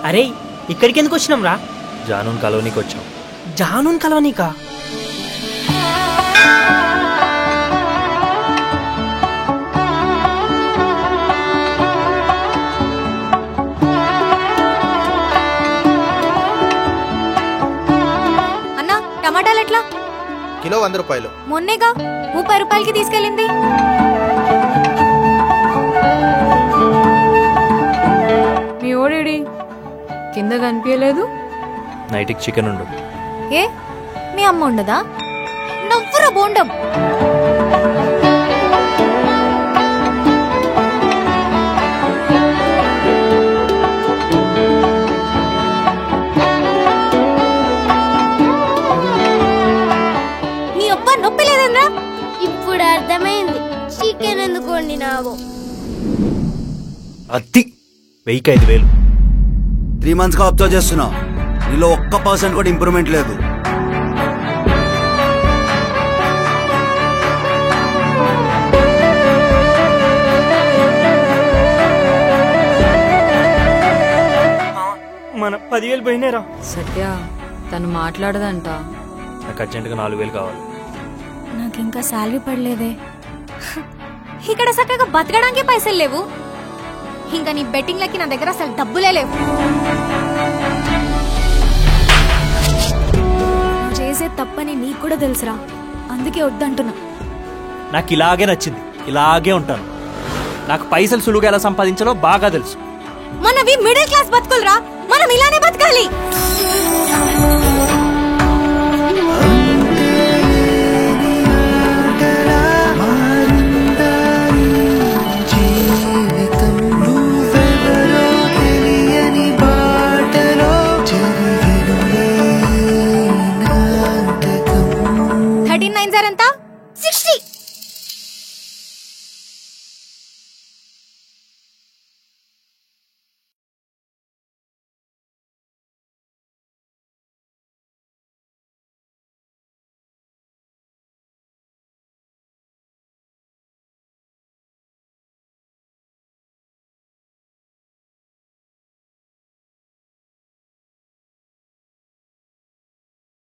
అరే ఇక్కడికి ఎందుకు వచ్చినాం రా? జానూన్ కలోనీకి వచ్చాం. జానూన్ కలోనీకా? అన్నా టమాటాలు ఎట్లా? కిలో 100 రూపాయలు. మొన్నేగా 30 రూపాయలకి తీసుకెళ్ళింది. మీ ఓడేడి కింద కనిపించలేదు. నైట్కి చికెన్ ఉండు. ఏ మీ అమ్మ ఉండదా? నవ్వురా బోండం. మీ అబ్బా నొప్పి లేదన్నా? ఇప్పుడు అర్థమైంది చికెన్ ఎందుకు వండినావు. అత్తి 1000. 3 months గా అబ్జర్వ్ చేస్తున్నా, నీలో 1% కూడా ఇంప్రూవ్మెంట్ లేదు. మన 10,000 పోయినారా? సత్య తను మాట్లాడదంట. నాకు అర్జెంటుగా 4,000 కావాలి. నాకు ఇంకా శాలరీ పడలేదే. ఇక్కడ చక్కగా బతకడానికి పైసలు లేవు. ఇంకా నీ బెట్టింగ్లకి నా దగ్గర అసలు డబ్బులే లేవు. చేసే తప్పని నీకు కూడా తెలుసురా, అందుకే వద్దంటున్నా. నాకు ఇలాగే నచ్చింది, ఇలాగే ఉంటాను. నాకు పైసలు సులువుగా ఎలా సంపాదించాలో బాగా తెలుసు. మనవి మిడిల్ క్లాస్ బతుకులరా, మనం ఇలానే బతకాలి.